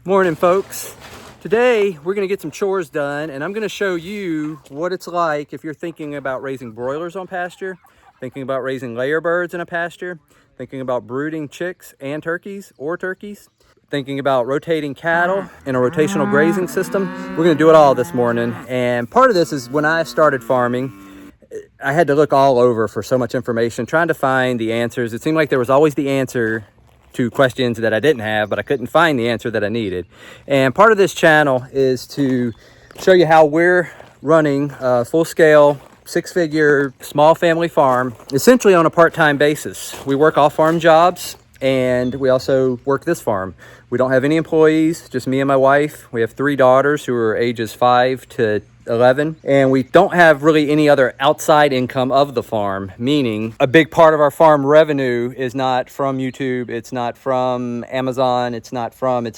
Morning, folks. Today we're going to get some chores done, and I'm going to show you what it's like if you're thinking about raising broilers on pasture, thinking about raising layer birds in a pasture, thinking about brooding chicks and turkeys or turkeys, thinking about rotating cattle in a rotational grazing system. We're going to do it all this morning, and part of this is when I started farming, I had to look all over for so much information, trying to find the answers. It seemed like there was always the answer to questions that I didn't have, but I couldn't find the answer that I needed. And part of this channel is to show you how we're running a full-scale, six-figure, small family farm, essentially on a part-time basis. We work off-farm jobs, and we also work this farm. We don't have any employees, just me and my wife. We have 3 daughters who are ages 5 to 11, and we don't have really any other outside income of the farm, meaning a big part of our farm revenue is not from YouTube, it's not from Amazon, it's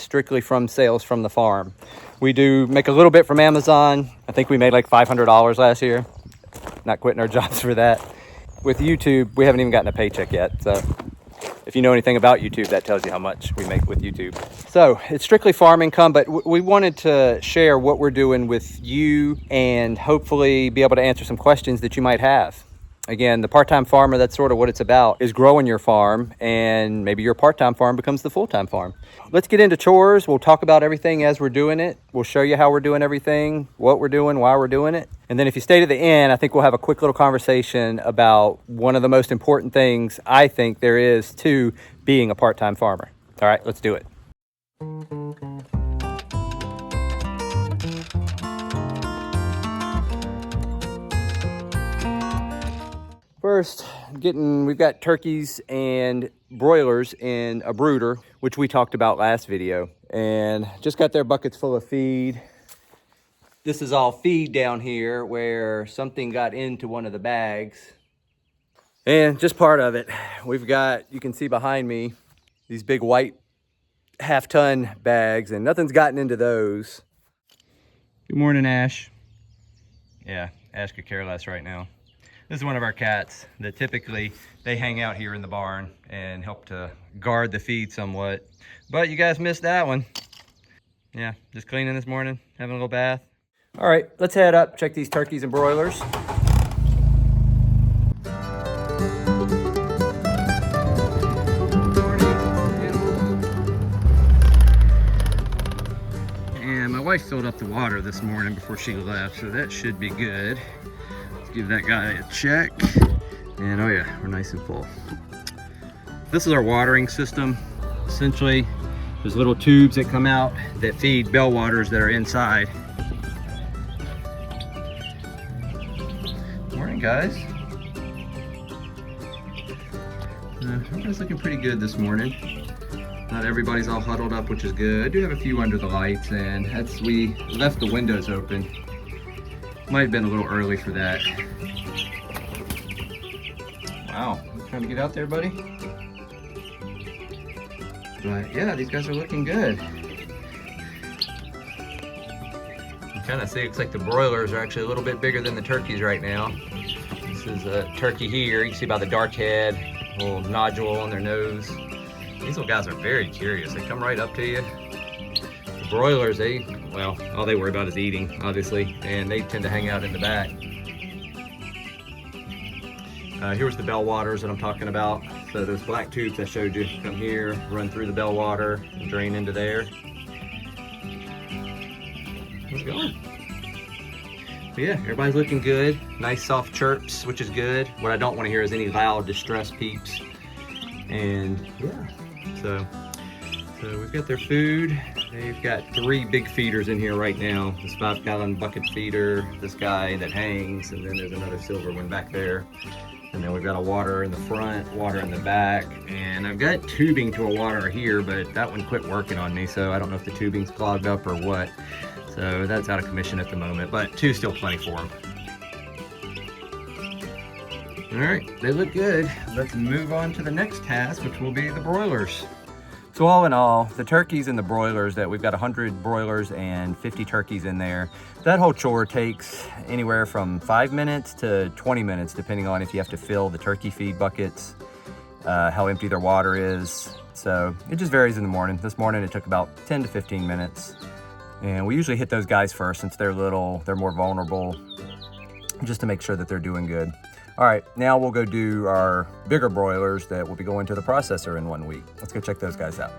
strictly from sales from the farm. We do make a little bit from Amazon. I think we made like $500 last year. Not quitting our jobs for that. With YouTube, we haven't even gotten a paycheck yet, so if you know anything about YouTube, that tells you how much we make with YouTube. So it's strictly farm income, but we wanted to share what we're doing with you and hopefully be able to answer some questions that you might have. Again, the part-time farmer, that's sort of what it's about, is growing your farm, and maybe your part-time farm becomes the full-time farm. Let's get into chores. We'll talk about everything as we're doing it. We'll show you how we're doing everything, what we're doing, why we're doing it. And then if you stay to the end, I think we'll have a quick little conversation about one of the most important things I think there is to being a part-time farmer. All right, let's do it. First, we've got turkeys and broilers in a brooder, which we talked about last video, and just got their buckets full of feed. This is all feed down here where something got into one of the bags, and just part of it. We've got, you can see behind me, these big white half-ton bags, and nothing's gotten into those. Good morning, Ash. Yeah, Ash could care less right now. This is one of our cats that typically they hang out here in the barn and help to guard the feed somewhat. But you guys missed that one. Yeah, just cleaning this morning, having a little bath. All right, let's head up, check these turkeys and broilers. And my wife filled up the water this morning before she left, so that should be good. Give that guy a check, and oh yeah, we're nice and full. This is our watering system. Essentially, there's little tubes that come out that feed bell waters that are inside. Morning, guys. Everybody's looking pretty good this morning. Not everybody's all huddled up, which is good. I do have a few under the lights, and we left the windows open. Might have been a little early for that. Wow, trying to get out there, buddy? But yeah, these guys are looking good. You kind of see, it's like the broilers are actually a little bit bigger than the turkeys right now. This is a turkey here. You can see by the dark head, a little nodule on their nose. These little guys are very curious. They come right up to you. Broilers, well, all they worry about is eating, obviously, and they tend to hang out in the back. Here's the bell waters that I'm talking about. So those black tubes I showed you come here, run through the bell water, and drain into there. How's it going? But yeah, everybody's looking good. Nice soft chirps, which is good. What I don't want to hear is any loud distress peeps. And yeah, so we've got their food. They've got 3 big feeders in here right now. This 5-gallon bucket feeder, this guy that hangs, and then there's another silver one back there. And then we've got a water in the front, water in the back, and I've got tubing to a water here, but that one quit working on me, so I don't know if the tubing's clogged up or what. So that's out of commission at the moment, but 2 still plenty for them. All right, they look good. Let's move on to the next task, which will be the broilers. So all in all, the turkeys and the broilers, that we've got 100 broilers and 50 turkeys in there, that whole chore takes anywhere from 5 minutes to 20 minutes, depending on if you have to fill the turkey feed buckets, how empty their water is, So it just varies in the morning. This morning it took about 10 to 15 minutes. And we usually hit those guys first since they're little, they're more vulnerable, just to make sure that they're doing good. All right, now we'll go do our bigger broilers that will be going to the processor in 1 week. Let's go check those guys out.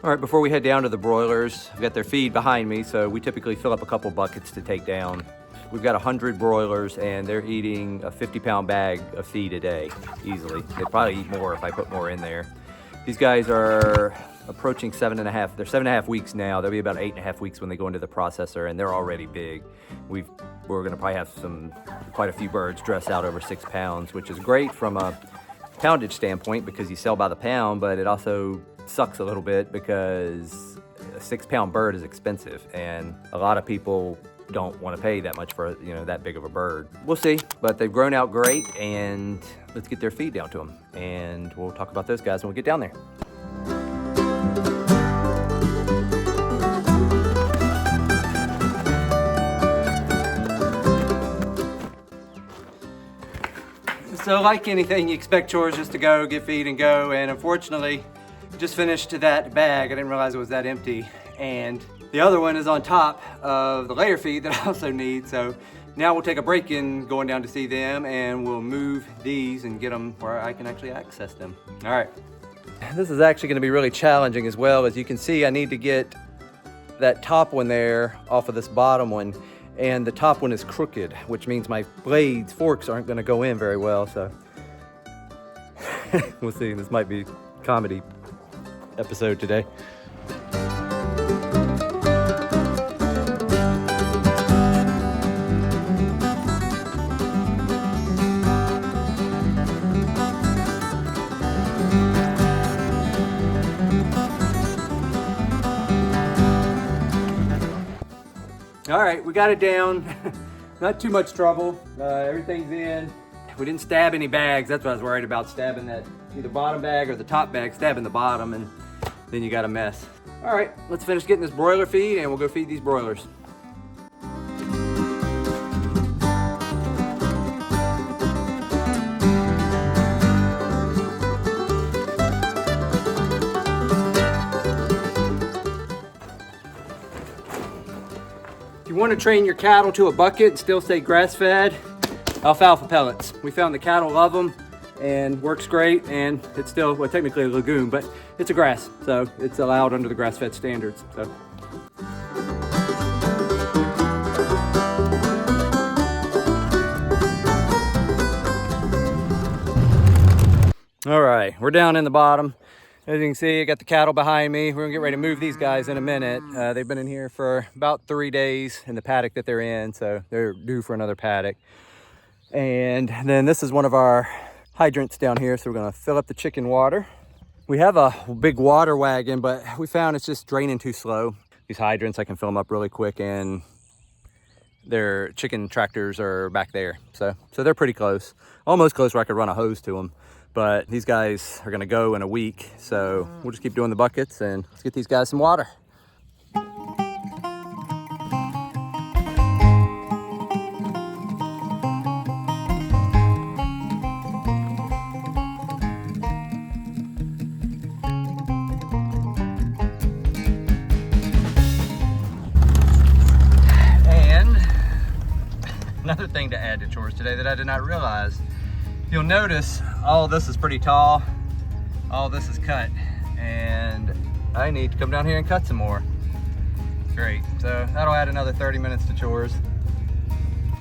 All right, before we head down to the broilers, I've got their feed behind me, so we typically fill up a couple buckets to take down. We've got 100 broilers and they're eating a 50-pound bag of feed a day, easily. They'd probably eat more if I put more in there. These guys are approaching 7.5, they're 7.5 weeks now. They'll be about 8.5 weeks when they go into the processor, and they're already big. We're gonna probably have quite a few birds dress out over 6 pounds, which is great from a poundage standpoint because you sell by the pound, but it also sucks a little bit because a 6-pound bird is expensive, and a lot of people don't want to pay that much for, you know, that big of a bird. We'll see, but they've grown out great, and let's get their feed down to them, and we'll talk about those guys when we get down there. So like anything, you expect Chores just to go, get feed and go, and unfortunately, just finished that bag. I didn't realize it was that empty, and the other one is on top of the layer feed that I also need. So now we'll take a break in going down to see them, and we'll move these and get them where I can actually access them. All right. This is actually gonna be really challenging as well. As you can see, I need to get that top one there off of this bottom one, and the top one is crooked, which means my forks aren't gonna go in very well, so. We'll see, this might be a comedy episode today. All right, we got it down. Not too much trouble. Everything's in. We didn't stab any bags. That's what I was worried about, stabbing that either bottom bag or the top bag, stabbing the bottom, and then you got a mess. All right, let's finish getting this broiler feed and we'll go feed these broilers. If you want to train your cattle to a bucket and still stay grass-fed, alfalfa pellets. We found the cattle love them and works great, and it's still, well, technically a legume, but it's a grass, so it's allowed under the grass-fed standards. So. All right, we're down in the bottom. As you can see, I got the cattle behind me. We're gonna get ready to move these guys in a minute. They've been in here for about 3 days in the paddock that they're in, so they're due for another paddock. And then this is one of our hydrants down here, so we're gonna fill up the chicken water. We have a big water wagon, but we found it's just draining too slow. These hydrants, I can fill them up really quick, and their chicken tractors are back there. So they're pretty close, almost close where I could run a hose to them. But these guys are gonna go in a week, so we'll just keep doing the buckets and let's get these guys some water. And another thing to add to Chores today that I did not realize, you'll notice all this is pretty tall, all this is cut, and I need to come down here and cut some more. Great, so that'll add another 30 minutes to Chores.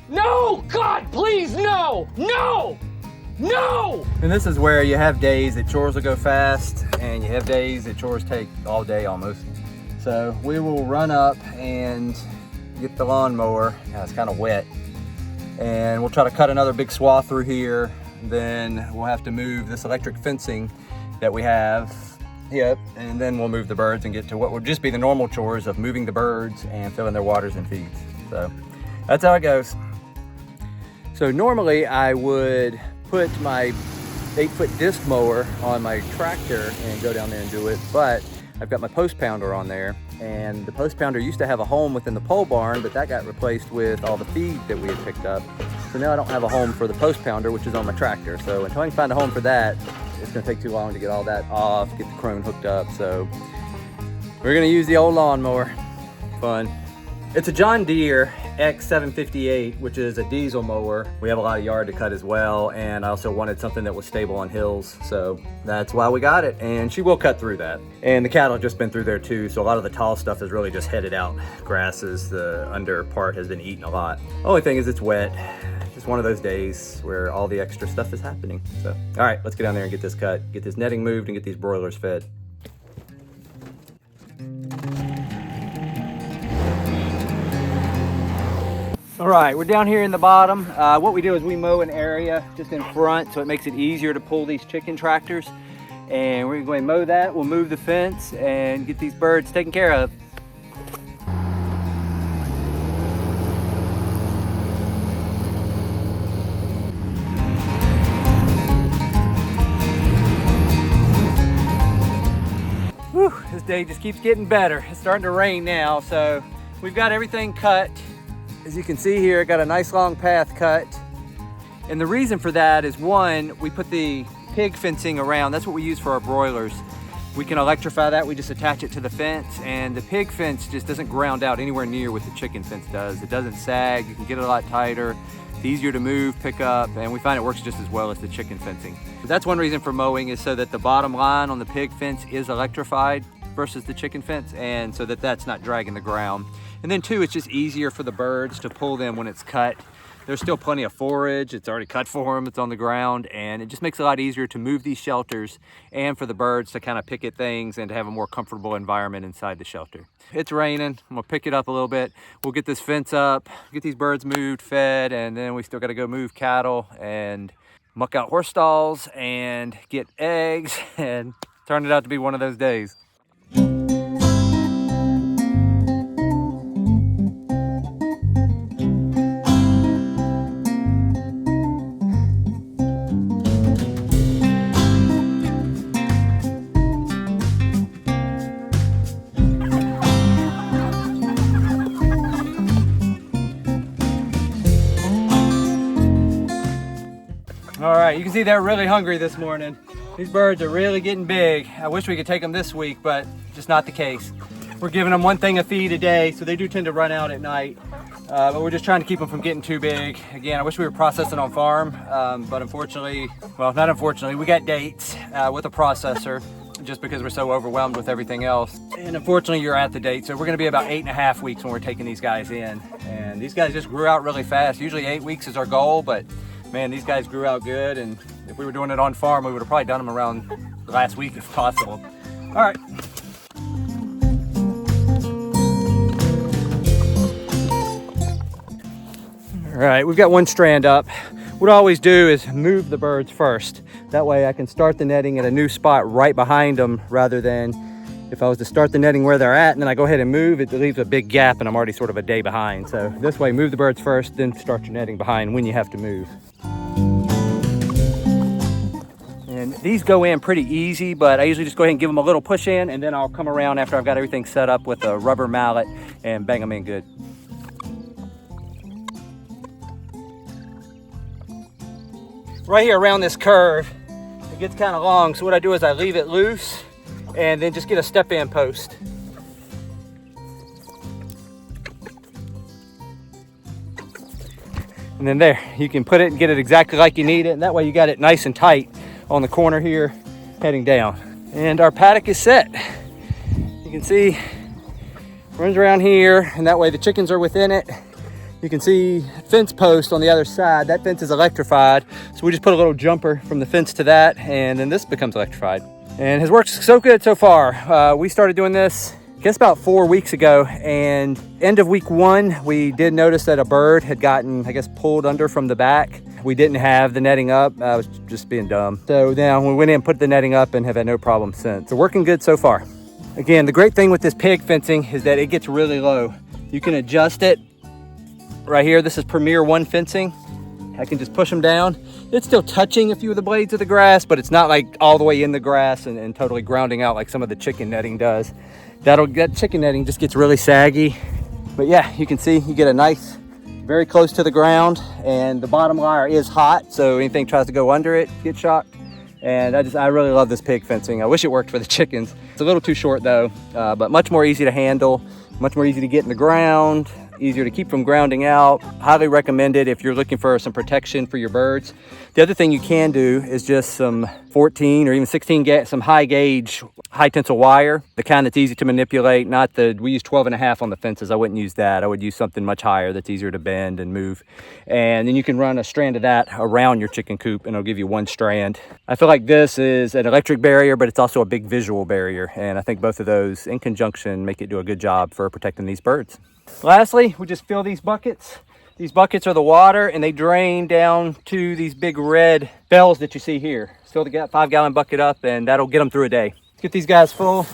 No, God, please, no, no, no! And this is where you have days that Chores will go fast, and you have days that Chores take all day almost. So we will run up and get the lawnmower. Yeah, it's kind of wet. And we'll try to cut another big swath through here. Then we'll have to move this electric fencing that we have. Yep, and then we'll move the birds and get to what would just be the normal chores of moving the birds and filling their waters and feeds. So that's how it goes. So normally I would put my 8-foot disc mower on my tractor and go down there and do it, but I've got my post pounder on there, and the post pounder used to have a home within the pole barn, but that got replaced with all the feed that we had picked up. So now I don't have a home for the post pounder, which is on my tractor. So until I can find a home for that, it's gonna take too long to get all that off, get the crone hooked up. So we're gonna use the old lawnmower. Fun. It's a John Deere X758, which is a diesel mower. We have a lot of yard to cut as well, and I also wanted something that was stable on hills, so that's why we got it, and she will cut through that. And the cattle have just been through there too, so a lot of the tall stuff is really just headed out. Grasses, the under part has been eaten a lot. Only thing is it's wet. Just one of those days where all the extra stuff is happening. So, all right, let's get down there and get this cut, get this netting moved, and get these broilers fed. All right, we're down here in the bottom. What we do is we mow an area just in front so it makes it easier to pull these chicken tractors. And we're going to mow that. We'll move the fence and get these birds taken care of. Whew, this day just keeps getting better. It's starting to rain now, so we've got everything cut. As you can see here, I got a nice long path cut. And the reason for that is, one, we put the pig fencing around. That's what we use for our broilers. We can electrify that. We just attach it to the fence, and the pig fence just doesn't ground out anywhere near what the chicken fence does. It doesn't sag. You can get it a lot tighter. It's easier to move, pick up, and we find it works just as well as the chicken fencing. But that's one reason for mowing, is so that the bottom line on the pig fence is electrified versus the chicken fence, and so that that's not dragging the ground. And then two, it's just easier for the birds to pull them when it's cut. There's still plenty of forage. It's already cut for them. It's on the ground, and it just makes it a lot easier to move these shelters and for the birds to kind of pick at things and to have a more comfortable environment inside the shelter. It's raining. I'm gonna pick it up a little bit. We'll get this fence up, get these birds moved, fed, and then we still got to go move cattle and muck out horse stalls and get eggs, and turn it out to be one of those days. All right, you can see they're really hungry this morning. These birds are really getting big. I wish we could take them this week, but just not the case. We're giving them one thing of feed a day, so they do tend to run out at night. But we're just trying to keep them from getting too big. Again, I wish we were processing on farm, but unfortunately, well, not unfortunately, we got dates with a processor just because we're so overwhelmed with everything else. And unfortunately, you're at the date, so we're gonna be about 8.5 weeks when we're taking these guys in. And these guys just grew out really fast. Usually 8 weeks is our goal, but man, these guys grew out good, and if we were doing it on farm, we would have probably done them around last week if possible. All right. All right, we've got one strand up. What I always do is move the birds first. That way I can start the netting at a new spot right behind them, rather than if I was to start the netting where they're at and then I go ahead and move, it leaves a big gap and I'm already sort of a day behind. So this way, move the birds first, then start your netting behind when you have to move. And these go in pretty easy, but I usually just go ahead and give them a little push in, and then I'll come around after I've got everything set up with a rubber mallet and bang them in good. Right here around this curve, it gets kind of long, so what I do is I leave it loose and then just get a step-in post. And then there, you can put it and get it exactly like you need it, and that way you got it nice and tight on the corner here, heading down. And our paddock is set. You can see, runs around here, and that way the chickens are within it. You can see fence post on the other side. That fence is electrified, so we just put a little jumper from the fence to that, and then this becomes electrified. And has worked so good so far. We started doing this, I guess, about 4 weeks ago, and end of week 1, we did notice that a bird had gotten, I guess, pulled under from the back. We didn't have the netting up. I was just being dumb. So now we went in and put the netting up and have had no problem since. So working good so far. Again, the great thing with this pig fencing is that it gets really low. You can adjust it. Right here, this is Premier 1 fencing. I can just push them down. It's still touching a few of the blades of the grass, but it's not like all the way in the grass and totally grounding out like some of the chicken netting does. That chicken netting just gets really saggy. But yeah, you can see you get a nice, very close to the ground, and the bottom wire is hot, so anything tries to go under it, get shocked. And I really love this pig fencing. I wish it worked for the chickens. It's a little too short though, but much more easy to handle, much more easy to get in the ground, easier to keep from grounding out. Highly recommended if you're looking for some protection for your birds. The other thing you can do is just some 14 or even 16 some high gauge, high tensile wire, the kind that's easy to manipulate. We use 12.5 on the fences. I wouldn't use that. I would use something much higher that's easier to bend and move. And then you can run a strand of that around your chicken coop and it'll give you one strand. I feel like this is an electric barrier, but it's also a big visual barrier. And I think both of those in conjunction make it do a good job for protecting these birds. Lastly, we just fill these buckets. These buckets are the water and they drain down to these big red bells that you see here. Fill the 5-gallon bucket up and that'll get them through a day. Let's get these guys full.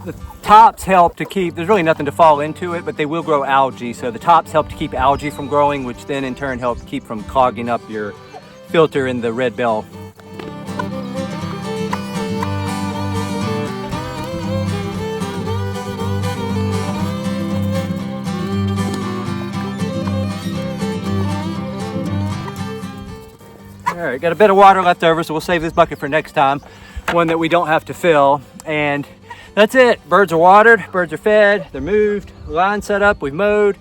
The tops help to keep, there's really nothing to fall into it, but they will grow algae. So the tops help to keep algae from growing, which then in turn help keep from clogging up your filter in the red bell. All right, got a bit of water left over, so we'll save this bucket for next time, one that we don't have to fill. And that's it. Birds are watered, birds are fed, they're moved, line set up, we've mowed.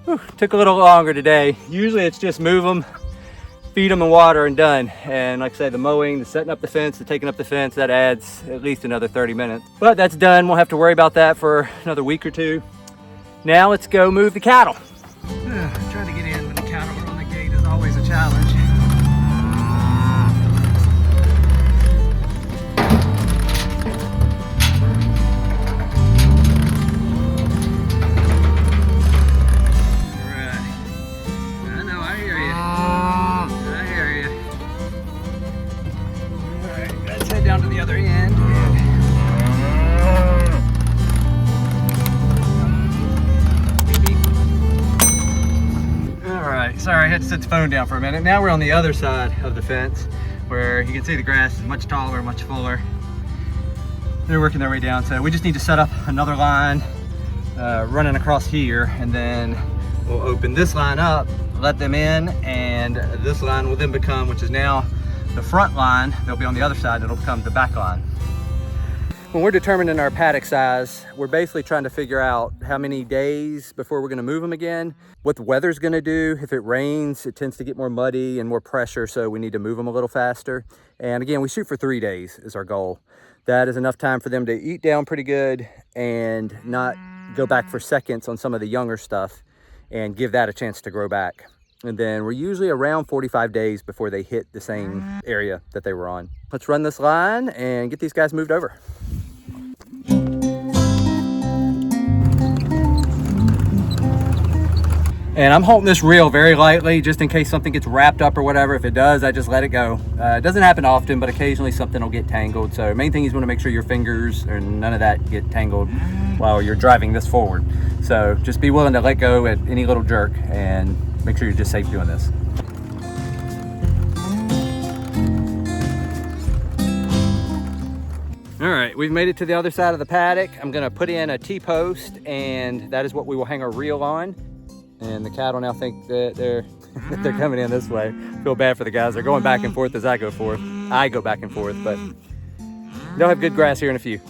Whew, took a little longer today. Usually it's just move them, feed them and water and done. And like I said, the mowing, the setting up the fence, the taking up the fence, that adds at least another 30 minutes. But that's done. Won't have to worry about that for another week or two. Now let's go move the cattle. Trying to get in when the cattle are on the gate is always a challenge. Down to the other end. All right, sorry, I had to set the phone down for a minute. Now we're on the other side of the fence where you can see the grass is much taller, much fuller. They're working their way down, so we just need to set up another line running across here, and then we'll open this line up, let them in, and this line will then become, which is now the front line, they'll be on the other side, it'll become the back line. When we're determining our paddock size, we're basically trying to figure out how many days before we're gonna move them again, what the weather's gonna do. If it rains, it tends to get more muddy and more pressure, so we need to move them a little faster. And again, we shoot for 3 days is our goal. That is enough time for them to eat down pretty good and not go back for seconds on some of the younger stuff and give that a chance to grow back. And then we're usually around 45 days before they hit the same area that they were on. Let's run this line and get these guys moved over. And I'm holding this reel very lightly just in case something gets wrapped up or whatever. If it does, I just let it go. It doesn't happen often, but occasionally something will get tangled. So main thing is you want to make sure your fingers or none of that get tangled while you're driving this forward. So just be willing to let go at any little jerk and make sure you're just safe doing this. All right, we've made it to the other side of the paddock. I'm gonna put in a T-post, and that is what we will hang our reel on. And the cattle now think that they're coming in this way. Feel bad for the guys. They're going back and forth as I go forth. I go back and forth, but they'll have good grass here in a few.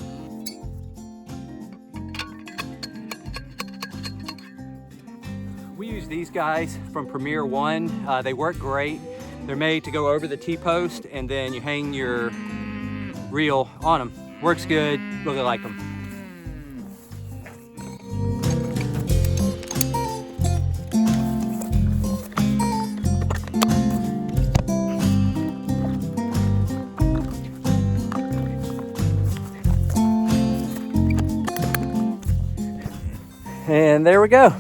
We use these guys from Premier One. They work great. They're made to go over the T-post and then you hang your reel on them. Works good, really like them. And there we go.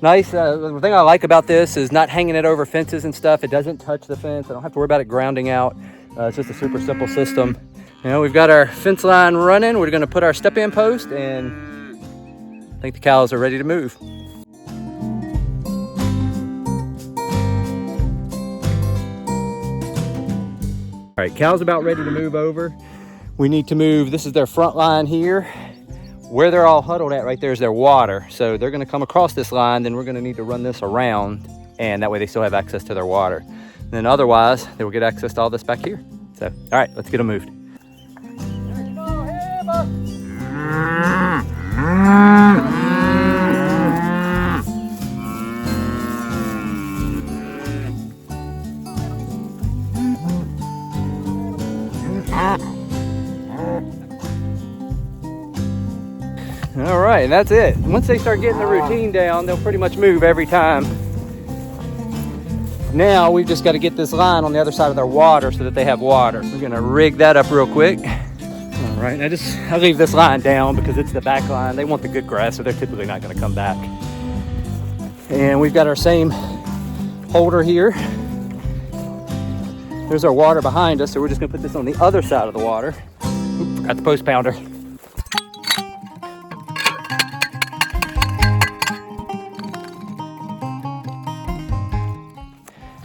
Nice. The thing I like about this is not hanging it over fences and stuff. It doesn't touch the fence. I don't have to worry about it grounding out. It's just a super simple system. You know, we've got our fence line running. We're going to put our step-in post, and I think the cows are ready to move. All right, cows about ready to move over. We need to move. This is their front line here. Where they're all huddled at right there is their water. So they're gonna come across this line, then we're gonna need to run this around and that way they still have access to their water. And then otherwise, they will get access to all this back here. So, all right, let's get them moved. All right, and that's it. Once they start getting the routine down, they'll pretty much move every time. Now we've just got to get this line on the other side of their water so that they have water. We're gonna rig that up real quick. All right, I leave this line down because it's the back line. They want the good grass, so they're typically not gonna come back. And we've got our same holder here. There's our water behind us, so we're just gonna put this on the other side of the water. Oop, forgot the post pounder.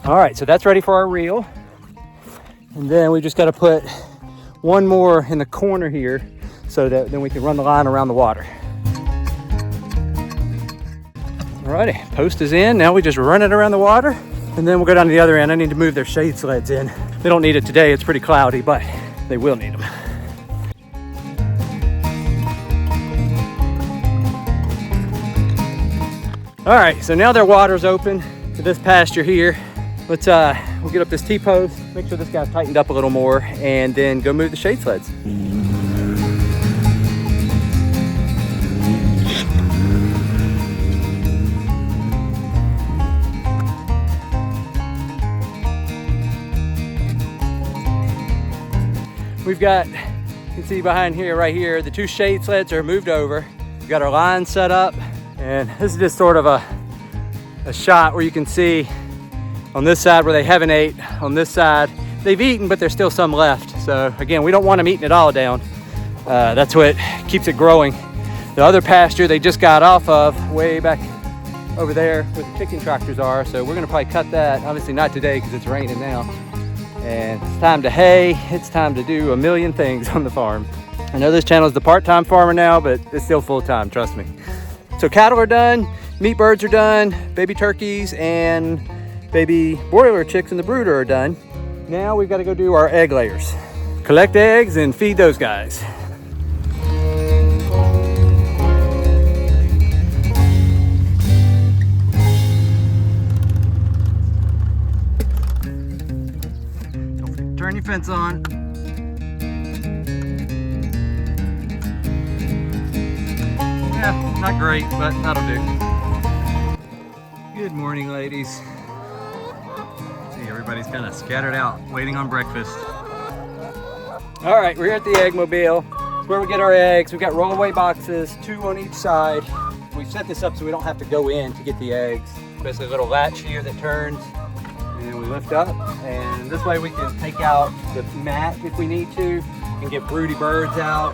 All right, so that's ready for our reel. And then we just got to put one more in the corner here so that then we can run the line around the water. All righty, post is in. Now we just run it around the water and then we'll go down to the other end. I need to move their shade sleds in. They don't need it today, it's pretty cloudy, but they will need them. All right, so now their water's open to this pasture here. Let's we'll get up this T-post, make sure this guy's tightened up a little more, and then go move the shade sleds. We've got, you can see behind here, right here, the two shade sleds are moved over. We've got our line set up, and this is just sort of a shot where you can see on this side where they haven't ate, on this side they've eaten, but there's still some left. So again, we don't want them eating it all down. That's what keeps it growing. The other pasture they just got off of way back over there where the chicken tractors are, so we're gonna probably cut that. Obviously not today because it's raining now. And it's time to hay, it's time to do a million things on the farm. I know this channel is the part-time farmer now, but it's still full-time, trust me. So cattle are done, meat birds are done, baby turkeys and baby broiler chicks in the brooder are done. Now we've got to go do our egg layers. Collect eggs and feed those guys. Turn your fence on. Yeah, not great, but that'll do. Good morning, ladies. Everybody's kind of scattered out, waiting on breakfast. All right, we're here at the egg mobile. It's where we get our eggs. We've got rollaway boxes, 2 on each side. We set this up so we don't have to go in to get the eggs. Basically a little latch here that turns, and we lift up. And this way we can take out the mat if we need to, and get broody birds out.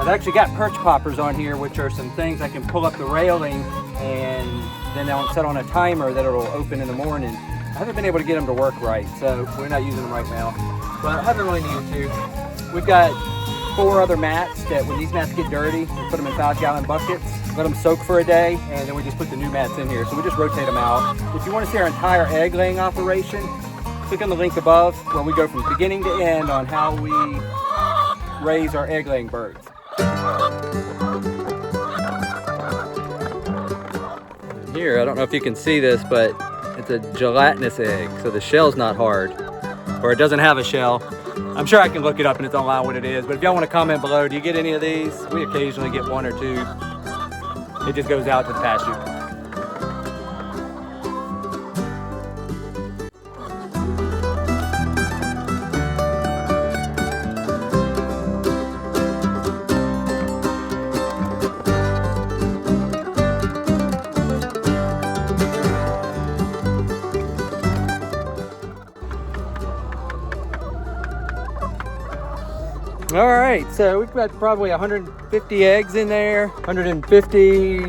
I've actually got perch poppers on here, which are some things I can pull up the railing, and then I'll set on a timer that it'll open in the morning. I haven't been able to get them to work right, so we're not using them right now. But I haven't really needed to. We've got 4 other mats that when these mats get dirty, we put them in 5-gallon buckets, let them soak for a day, and then we just put the new mats in here. So we just rotate them out. If you want to see our entire egg laying operation, click on the link above where we go from beginning to end on how we raise our egg laying birds. Here, I don't know if you can see this, but it's a gelatinous egg, so the shell's not hard, or it doesn't have a shell. I'm sure I can look it up and it's online what it is, but if y'all want to comment below, do you get any of these? We occasionally get 1 or 2. It just goes out to the pasture. All right, so we've got probably 150 eggs in there. 150,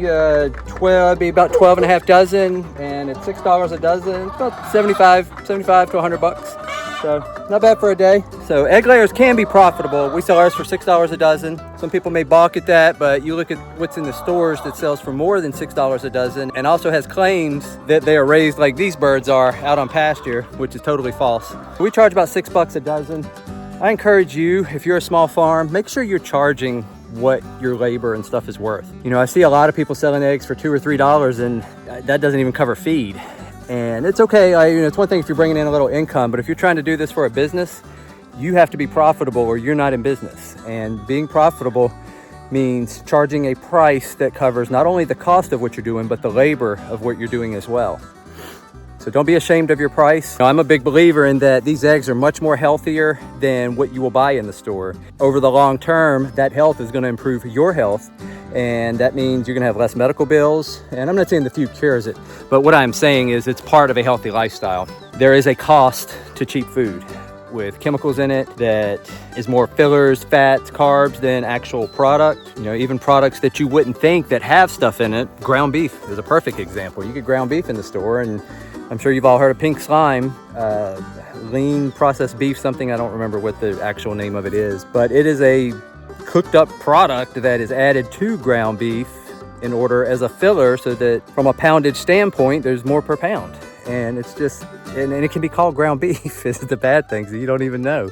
12, be about 12 and a half dozen, and it's $6 a dozen. It's about 75 to 100 bucks. So not bad for a day. So egg layers can be profitable. We sell ours for $6 a dozen. Some people may balk at that, but you look at what's in the stores that sells for more than $6 a dozen and also has claims that they are raised like these birds are out on pasture, which is totally false. We charge about $6 a dozen. I encourage you, if you're a small farm, make sure you're charging what your labor and stuff is worth. You know, I see a lot of people selling eggs for $2 or $3 and that doesn't even cover feed. And it's okay, it's one thing if you're bringing in a little income, but if you're trying to do this for a business, you have to be profitable or you're not in business. And being profitable means charging a price that covers not only the cost of what you're doing, but the labor of what you're doing as well. So don't be ashamed of your price. I'm a big believer in that these eggs are much more healthier than what you will buy in the store. Over the long term, that health is going to improve your health. And that means you're going to have less medical bills. And I'm not saying the food cures it, but what I'm saying is it's part of a healthy lifestyle. There is a cost to cheap food with chemicals in it that is more fillers, fats, carbs than actual product. You know, even products that you wouldn't think that have stuff in it. Ground beef is a perfect example. You get ground beef in the store, and I'm sure you've all heard of pink slime, lean processed beef, something, I don't remember what the actual name of it is, but it is a cooked up product that is added to ground beef in order as a filler so that from a poundage standpoint, there's more per pound. And it's just, and it can be called ground beef is the bad things that you don't even know.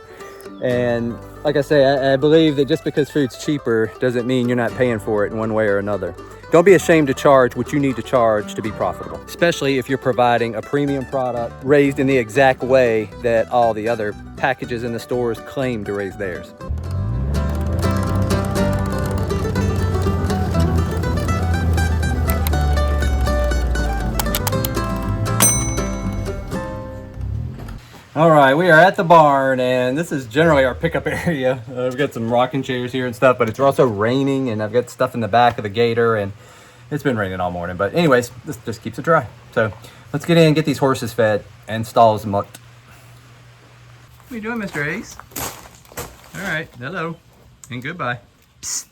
And like I say, I believe that just because food's cheaper doesn't mean you're not paying for it in one way or another. Don't be ashamed to charge what you need to charge to be profitable, especially if you're providing a premium product raised in the exact way that all the other packages in the stores claim to raise theirs. All right, we are at the barn, and this is generally our pickup area. We've got some rocking chairs here and stuff, but it's also raining, and I've got stuff in the back of the gator, and it's been raining all morning. But anyways, this just keeps it dry. So let's get in and get these horses fed and stalls mucked. What are you doing, Mr. Ace? All right, hello, and goodbye. Psst.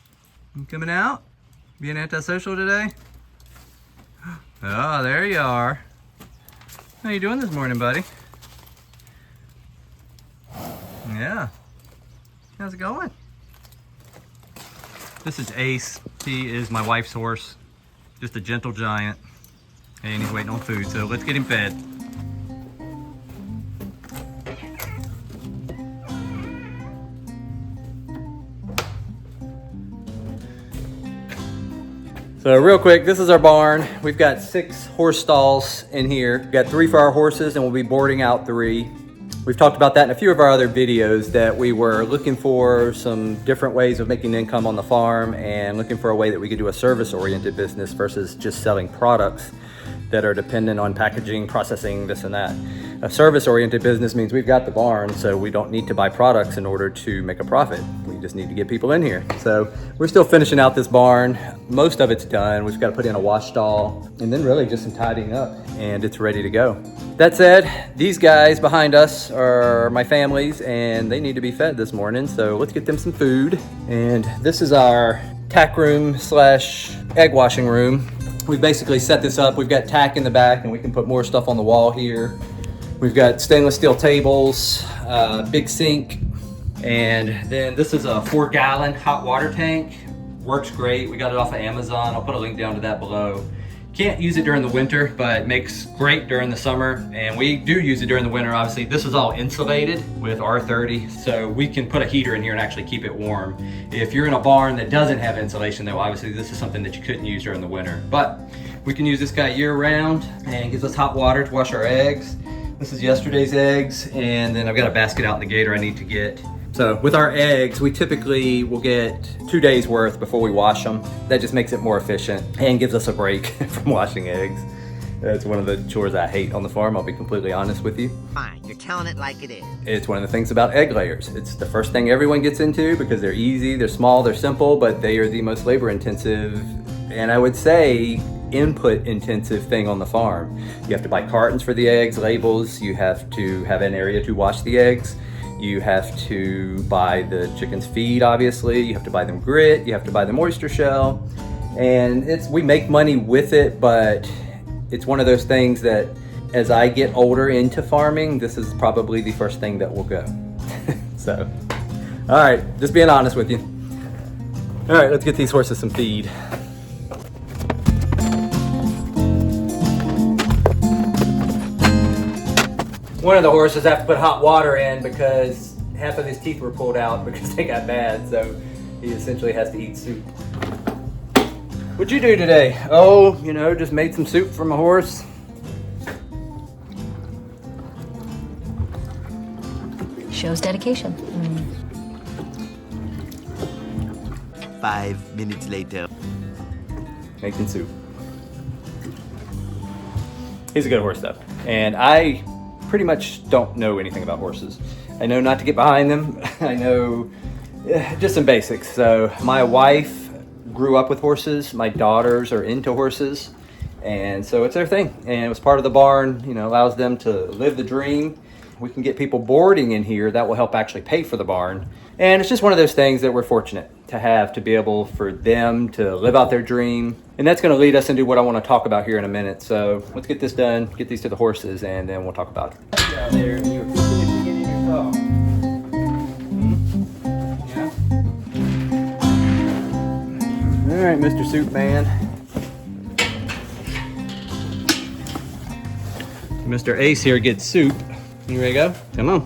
You coming out? Being antisocial today? Oh, there you are. How you doing this morning, buddy? Yeah. How's it going? This is Ace. He is my wife's horse. Just a gentle giant. And he's waiting on food, so let's get him fed. So real quick, this is our barn. We've got 6 horse stalls in here. We've got 3 for our horses, and we'll be boarding out 3. We've talked about that in a few of our other videos, that we were looking for some different ways of making income on the farm and looking for a way that we could do a service-oriented business versus just selling products that are dependent on packaging, processing, this and that. A service-oriented business means we've got the barn, so we don't need to buy products in order to make a profit. We just need to get people in here. So we're still finishing out this barn. Most of it's done. We've got to put in a wash stall and then really just some tidying up, and it's ready to go. That said, these guys behind us are my family's, and they need to be fed this morning, so let's get them some food. And this is our tack room slash egg washing room. We've basically set this up. We've got tack in the back, and we can put more stuff on the wall here. We've got stainless steel tables, big sink, and then this is a 4-gallon hot water tank. Works great. We got it off of Amazon. I'll put a link down to that below. Can't use it during the winter, but makes great during the summer, and we do use it during the winter. Obviously, this is all insulated with R30, so we can put a heater in here and actually keep it warm. If you're in a barn that doesn't have insulation, though, obviously this is something that you couldn't use during the winter. But we can use this guy year-round, and gives us hot water to wash our eggs. This is yesterday's eggs, and then I've got a basket out in the gator I need to get. So with our eggs, we typically will get 2 days worth before we wash them. That just makes it more efficient and gives us a break from washing eggs. That's one of the chores I hate on the farm, I'll be completely honest with you. Fine, you're telling it like it is. It's one of the things about egg layers. It's the first thing everyone gets into because they're easy, they're small, they're simple, but they are the most labor intensive, and I would say input intensive thing on the farm. You have to buy cartons for the eggs, labels, you have to have an area to wash the eggs. You have to buy the chicken's feed, obviously. You have to buy them grit. You have to buy the oyster shell. And we make money with it, but it's one of those things that as I get older into farming, this is probably the first thing that will go. So, all right, just being honest with you. All right, let's get these horses some feed. One of the horses have to put hot water in because half of his teeth were pulled out because they got bad, so he essentially has to eat soup. What'd you do today? Oh, you know, just made some soup from a horse. Shows dedication. 5 minutes later. Making soup. He's a good horse though. And I pretty much don't know anything about horses. I know not to get behind them. I know just some basics. So my wife grew up with horses. My daughters are into horses. And so it's their thing. And it was part of the barn, you know, allows them to live the dream. We can get people boarding in here that will help actually pay for the barn. And it's just one of those things that we're fortunate to have, to be able for them to live out their dream. And that's going to lead us into what I want to talk about here in a minute. So let's get this done, get these to the horses, and then we'll talk about it. Down there, you were fixing it to get in your stall. Yeah. All right, Mr. Soup Man. Mr. Ace here gets soup. You ready to go? Come on.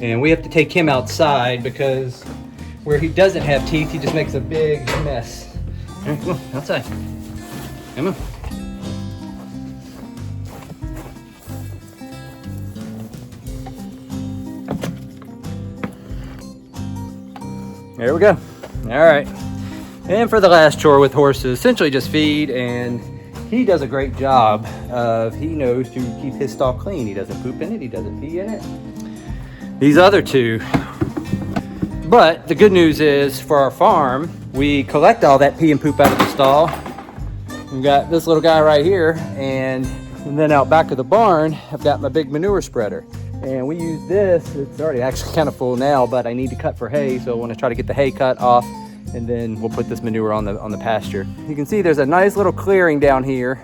And we have to take him outside because where he doesn't have teeth, he just makes a big mess. All right, come on, outside. Come on. There we go. All right. And for the last chore with horses, essentially just feed, and he does a great job of, he knows to keep his stall clean. He doesn't poop in it, he doesn't pee in it. These other two. But the good news is for our farm, we collect all that pee and poop out of the stall. We've got this little guy right here, and then out back of the barn, I've got my big manure spreader. And we use this, it's already actually kind of full now, but I need to cut for hay, so I want to try to get the hay cut off, and then we'll put this manure on the pasture. You can see there's a nice little clearing down here.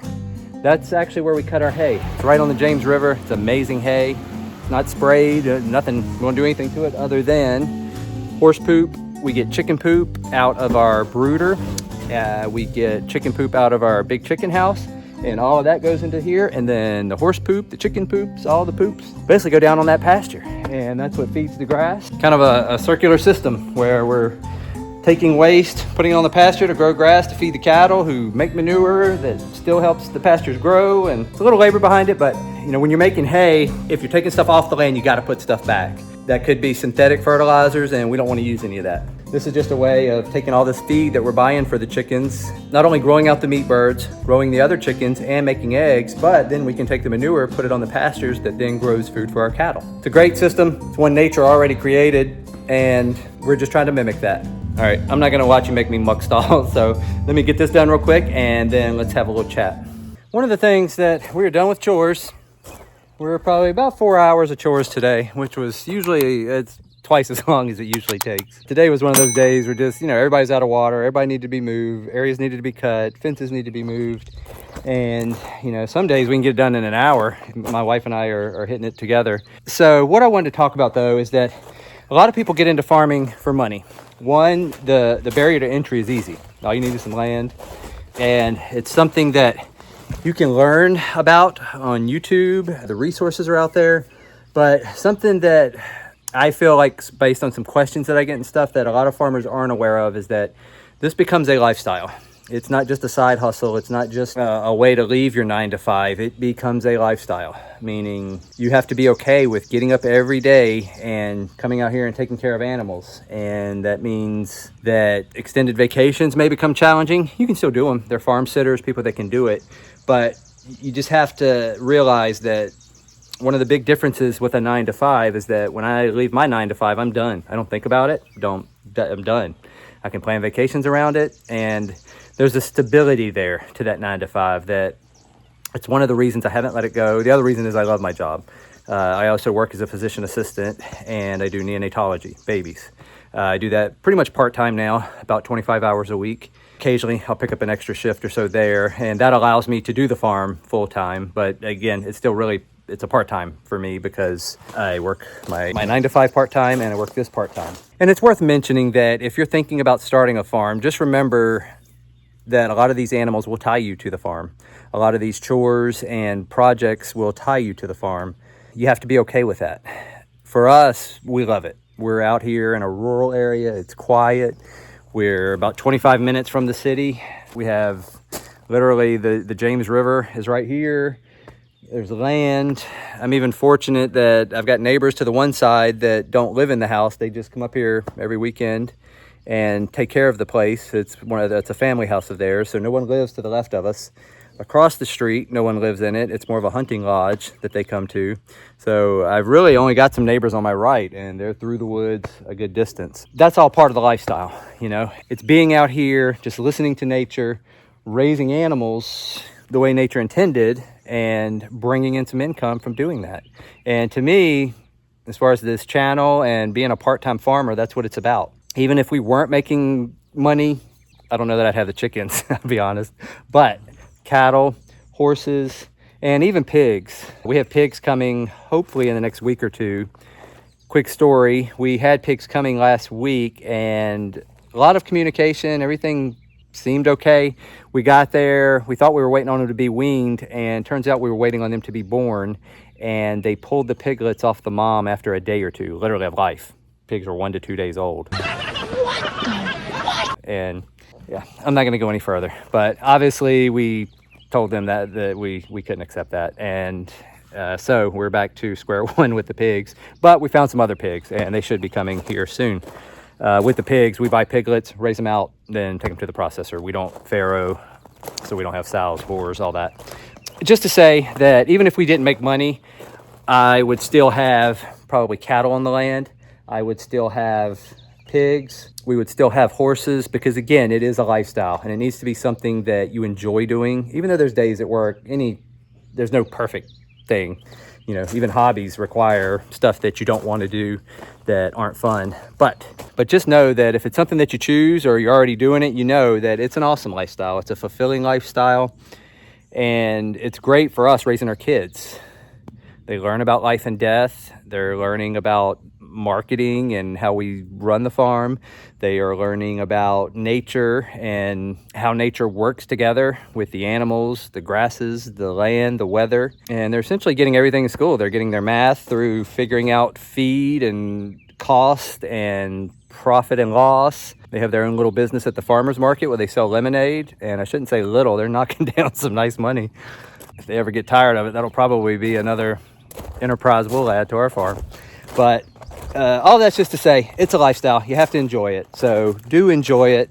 That's actually where we cut our hay. It's right on the James River. It's amazing hay. It's not sprayed, nothing, we won't do anything to it other than horse poop. We get chicken poop out of our brooder. We get chicken poop out of our big chicken house, and all of that goes into here. And then the horse poop, the chicken poops, all the poops basically go down on that pasture. And that's what feeds the grass. Kind of a circular system where we're taking waste, putting it on the pasture to grow grass to feed the cattle who make manure that still helps the pastures grow. And it's a little labor behind it, but you know, when you're making hay, if you're taking stuff off the land, you got to put stuff back. That could be synthetic fertilizers, and we don't want to use any of that. This is just a way of taking all this feed that we're buying for the chickens, not only growing out the meat birds, growing the other chickens and making eggs, but then we can take the manure, put it on the pastures that then grows food for our cattle. It's a great system. It's one nature already created, and we're just trying to mimic that. All right, I'm not gonna watch you make me muck stalls, so let me get this done real quick, and then let's have a little chat. One of the things that we're done with chores, we're probably about 4 hours of chores today, which was usually, it's twice as long as it usually takes. Today was one of those days where just, you know, everybody's out of water, everybody needed to be moved, areas needed to be cut, fences need to be moved. And, you know, some days we can get it done in an hour. My wife and I are hitting it together. So what I wanted to talk about though is that a lot of people get into farming for money. One, the barrier to entry is easy. All you need is some land. And it's something that you can learn about on YouTube. The resources are out there. But something that I feel like, based on some questions that I get and stuff, that a lot of farmers aren't aware of is that this becomes a lifestyle. It's not just a side hustle. It's not just a way to leave your 9 to 5. It becomes a lifestyle, meaning you have to be okay with getting up every day and coming out here and taking care of animals. And that means that extended vacations may become challenging. You can still do them. They're farm sitters, people that can do it. But you just have to realize that one of the big differences with a 9 to 5 is that when I leave my 9 to 5, I'm done. I don't think about it. I'm done. I can plan vacations around it, and there's a stability there to that 9 to 5 that it's one of the reasons I haven't let it go. The other reason is I love my job. I also work as a physician assistant, and I do neonatology, babies. I do that pretty much part-time now, about 25 hours a week. Occasionally, I'll pick up an extra shift or so there, and that allows me to do the farm full-time. But again, it's still really, it's a part-time for me because I work my 9 to 5 part-time and I work this part-time. And it's worth mentioning that if you're thinking about starting a farm, just remember that a lot of these animals will tie you to the farm. A lot of these chores and projects will tie you to the farm. You have to be okay with that. For us, we love it. We're out here in a rural area. It's quiet. We're about 25 minutes from the city. We have literally the James River is right here. There's land. I'm even fortunate that I've got neighbors to the one side that don't live in the house. They just come up here every weekend and take care of the place. It's a family house of theirs, so no one lives to the left of us. Across the street, no one lives in it. It's more of a hunting lodge that they come to. So I've really only got some neighbors on my right, and they're through the woods a good distance. That's all part of the lifestyle, you know. It's being out here, just listening to nature, raising animals the way nature intended, and bringing in some income from doing that. And to me, as far as this channel and being a part-time farmer, that's what it's about. Even if we weren't making money, I don't know that I'd have the chickens, I'll be honest, but cattle, horses, and even pigs. We have pigs coming hopefully in the next week or two. Quick story, we had pigs coming last week and a lot of communication, everything seemed okay. We got there, we thought we were waiting on them to be weaned, and turns out we were waiting on them to be born, and they pulled the piglets off the mom after a day or two, literally of life. Pigs are 1 to 2 days old. And yeah, I'm not going to go any further, but obviously we told them that we couldn't accept that, and so we're back to square one with the pigs. But we found some other pigs, and they should be coming here soon. With the pigs, we buy piglets, raise them out, then take them to the processor. We don't farrow, so we don't have sows, boars, all that. Just to say that even if we didn't make money, I would still have probably cattle on the land. I would still have pigs. We would still have horses, because again, it is a lifestyle and it needs to be something that you enjoy doing. Even though there's days at work, there's no perfect thing. You know, even hobbies require stuff that you don't want to do that aren't fun. But just know that if it's something that you choose or you're already doing it, you know that it's an awesome lifestyle. It's a fulfilling lifestyle, and it's great for us raising our kids. They learn about life and death. They're learning about marketing and how we run the farm. They are learning about nature and how nature works together with the animals, the grasses, the land, the weather. And they're essentially getting everything in school. They're getting their math through figuring out feed and cost and profit and loss. They have their own little business at the farmer's market where they sell lemonade. And I shouldn't say little, they're knocking down some nice money. If they ever get tired of it, that'll probably be another enterprise we'll add to our farm. But all that's just to say, it's a lifestyle. You have to enjoy it. So do enjoy it.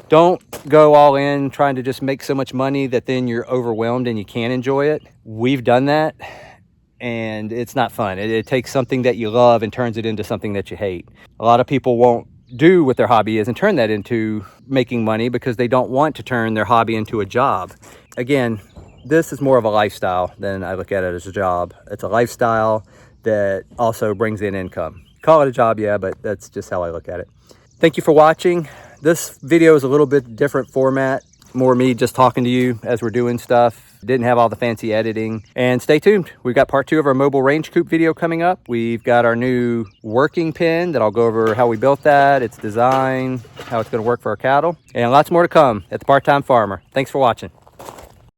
Don't go all in trying to just make so much money that then you're overwhelmed and you can't enjoy it. We've done that, and it's not fun. It takes something that you love and turns it into something that you hate. A lot of people won't do what their hobby is and turn that into making money because they don't want to turn their hobby into a job. Again, this is more of a lifestyle than I look at it as a job. It's a lifestyle that also brings in income. Call it a job, yeah, but that's just how I look at it. Thank you for watching. This video is a little bit different format, more me just talking to you as we're doing stuff. Didn't have all the fancy editing. And stay tuned. We've got part 2 of our mobile range coop video coming up. We've got our new working pen that I'll go over how we built that, its design, how it's going to work for our cattle, and lots more to come at the Part-Time Farmer. Thanks for watching.